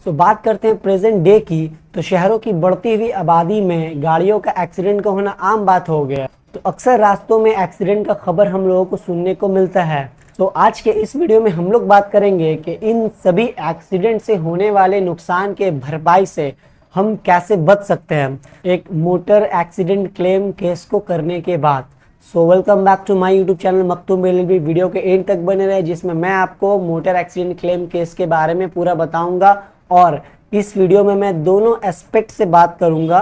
बात करते हैं प्रेजेंट डे की, तो शहरों की बढ़ती हुई आबादी में गाड़ियों का एक्सीडेंट का होना आम बात हो गया। तो अक्सर रास्तों में एक्सीडेंट का खबर हम लोगों को सुनने को मिलता है। तो आज के इस वीडियो में हम लोग बात करेंगे कि इन सभी एक्सीडेंट से होने वाले नुकसान के भरपाई से हम कैसे बच सकते हैं एक मोटर एक्सीडेंट क्लेम केस को करने के बाद। Welcome back to my YouTube channel Makhtoom LLB. Video के एंड तक बने रहे, जिसमें मैं आपको मोटर एक्सीडेंट क्लेम केस के बारे में पूरा बताऊंगा और इस वीडियो में मैं दोनों एस्पेक्ट से बात करूंगा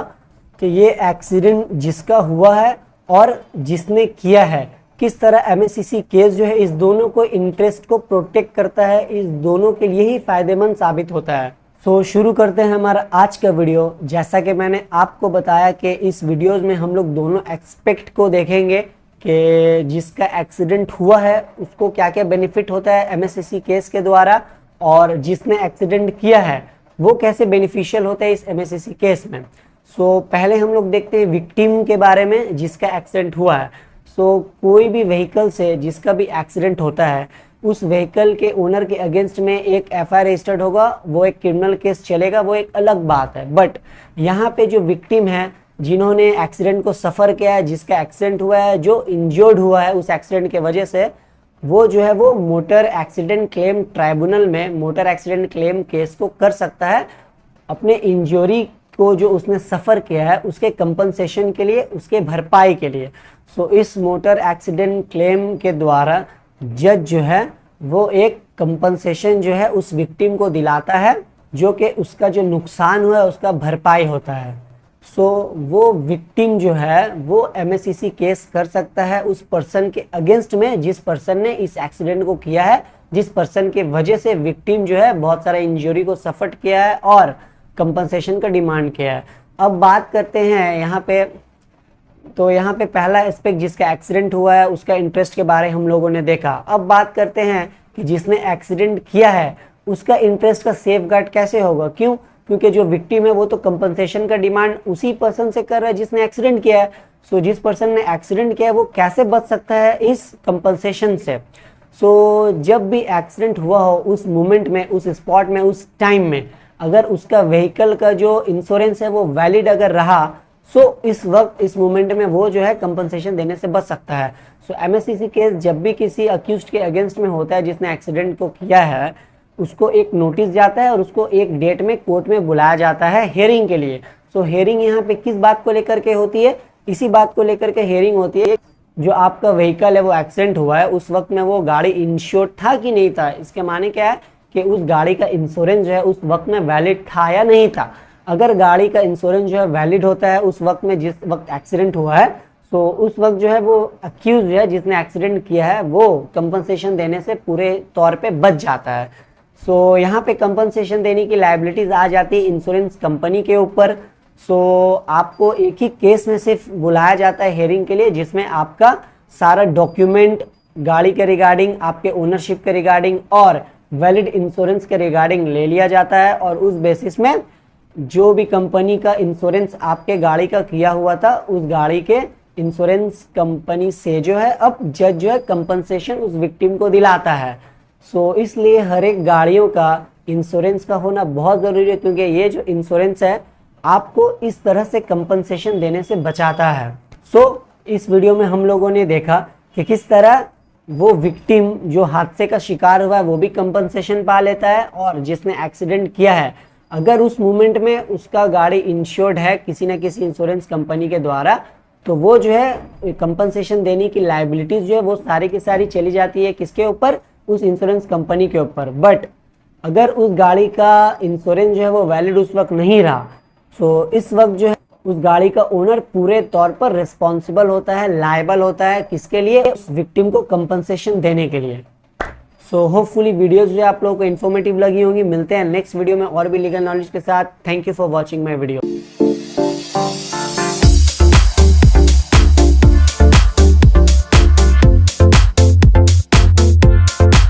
कि ये एक्सीडेंट जिसका हुआ है और जिसने किया है किस तरह एमएससीसी केस जो है इस दोनों को इंटरेस्ट को प्रोटेक्ट करता है, इस दोनों के लिए ही फायदेमंद साबित होता है। शुरू करते हैं हमारा आज का वीडियो। जैसा कि मैंने आपको बताया कि इस वीडियोस में हम लोग दोनों एक्सपेक्ट को देखेंगे कि जिसका एक्सीडेंट हुआ है उसको क्या क्या बेनिफिट होता है एमएससीसी केस के द्वारा, और जिसने एक्सीडेंट किया है वो कैसे बेनिफिशियल होता है इस एमएससीसी केस में। पहले हम लोग देखते हैं विक्टिम के बारे में जिसका एक्सीडेंट हुआ है। कोई भी व्हीकल से जिसका भी एक्सीडेंट होता है उस व्हीकल के ओनर के अगेंस्ट में एक एफआईआर रजिस्टर्ड होगा, वो एक क्रिमिनल केस चलेगा, वो एक अलग बात है। बट यहाँ पे जो विक्टिम है, जिन्होंने एक्सीडेंट को सफ़र किया है, जिसका एक्सीडेंट हुआ है, जो इंजर्ड हुआ है उस एक्सीडेंट के वजह से, वो जो है वो मोटर एक्सीडेंट क्लेम ट्राइब्यूनल में मोटर एक्सीडेंट क्लेम केस को कर सकता है अपने इंजरी को जो उसने सफ़र किया है उसके कंपनसेशन के लिए, उसके भरपाई के लिए। इस मोटर एक्सीडेंट क्लेम के द्वारा जज जो है वो एक कंपनसेशन जो है उस विक्टिम को दिलाता है, जो कि उसका जो नुकसान हुआ है उसका भरपाई होता है। वो विक्टिम जो है वो एमएससीसी केस कर सकता है उस पर्सन के अगेंस्ट में जिस पर्सन ने इस एक्सीडेंट को किया है, जिस पर्सन के वजह से विक्टिम जो है बहुत सारा इंजरी को सफ़र किया है और कंपनसेशन का डिमांड किया है। अब बात करते हैं यहाँ पे पहला एस्पेक्ट जिसका एक्सीडेंट हुआ है उसका इंटरेस्ट के बारे हम लोगों ने देखा। अब बात करते हैं कि जिसने एक्सीडेंट किया है उसका इंटरेस्ट का सेफगार्ड कैसे होगा। क्यों? क्योंकि जो विक्टिम है वो तो कंपनसेशन का डिमांड उसी पर्सन से कर रहा है जिसने एक्सीडेंट किया है। जिस पर्सन ने एक्सीडेंट किया है वो कैसे बच सकता है इस कंपनसेशन से। जब भी एक्सीडेंट हुआ हो उस मोमेंट में, उस स्पॉट में, उस टाइम में अगर उसका व्हीकल का जो इंश्योरेंस है वो वैलिड अगर रहा, इस वक्त इस मोमेंट में वो जो है कंपनसेशन देने से बच सकता है। एमएससीसी केस जब भी किसी अक्यूज्ड के अगेंस्ट में होता है जिसने एक्सीडेंट को किया है, उसको एक नोटिस जाता है और उसको एक डेट में कोर्ट में बुलाया जाता है हियरिंग के लिए। हियरिंग यहाँ पे किस बात को लेकर के होती है? इसी बात को लेकर के हियरिंग होती है। जो आपका व्हीकल है वो एक्सीडेंट हुआ है, उस वक्त में वो गाड़ी इंश्योर्ड था कि नहीं था। इसके माने क्या है कि उस गाड़ी का इंश्योरेंस जो है उस वक्त में वैलिड था या नहीं था। अगर गाड़ी का इंश्योरेंस जो है वैलिड होता है उस वक्त में जिस वक्त एक्सीडेंट हुआ है, उस वक्त जो है वो अक्यूज जो है जिसने एक्सीडेंट किया है वो कंपनसेशन देने से पूरे तौर पे बच जाता है। यहाँ पे कंपनसेशन देने की लायबिलिटीज आ जाती है इंश्योरेंस कंपनी के ऊपर। आपको एक ही केस में सिर्फ बुलाया जाता है हियरिंग के लिए, जिसमें आपका सारा डॉक्यूमेंट गाड़ी के रिगार्डिंग, आपके ओनरशिप के रिगार्डिंग और वैलिड इंश्योरेंस के रिगार्डिंग ले लिया जाता है। और उस बेसिस में जो भी कंपनी का इंश्योरेंस आपके गाड़ी का किया हुआ था उस गाड़ी के इंश्योरेंस कंपनी से जो है अब जज जो है कंपनसेशन उस विक्टिम को दिलाता है। इसलिए हर एक गाड़ियों का इंश्योरेंस का होना बहुत ज़रूरी है, क्योंकि ये जो इंश्योरेंस है आपको इस तरह से कंपनसेशन देने से बचाता है। इस वीडियो में हम लोगों ने देखा कि किस तरह वो विक्टिम जो हादसे का शिकार हुआ है वो भी कंपनसेशन पा लेता है, और जिसने एक्सीडेंट किया है अगर उस मोमेंट में उसका गाड़ी इंश्योर्ड है किसी न किसी इंश्योरेंस कंपनी के द्वारा, तो वो जो है कंपनसेशन देने की लायबिलिटीज जो है वो सारी की सारी चली जाती है किसके ऊपर? उस इंश्योरेंस कंपनी के ऊपर। बट अगर उस गाड़ी का इंश्योरेंस जो है वो वैलिड उस वक्त नहीं रहा, इस वक्त जो है उस गाड़ी का ओनर पूरे तौर पर रिस्पॉन्सिबल होता है, लायबल होता है किसके लिए? उस विक्टिम को कंपनसेशन देने के लिए। होपफुली वीडियोस जो आप लोगों को इन्फॉर्मेटिव लगी होंगी। मिलते हैं नेक्स्ट वीडियो में और भी लीगल नॉलेज के साथ। Thank you for watching my video.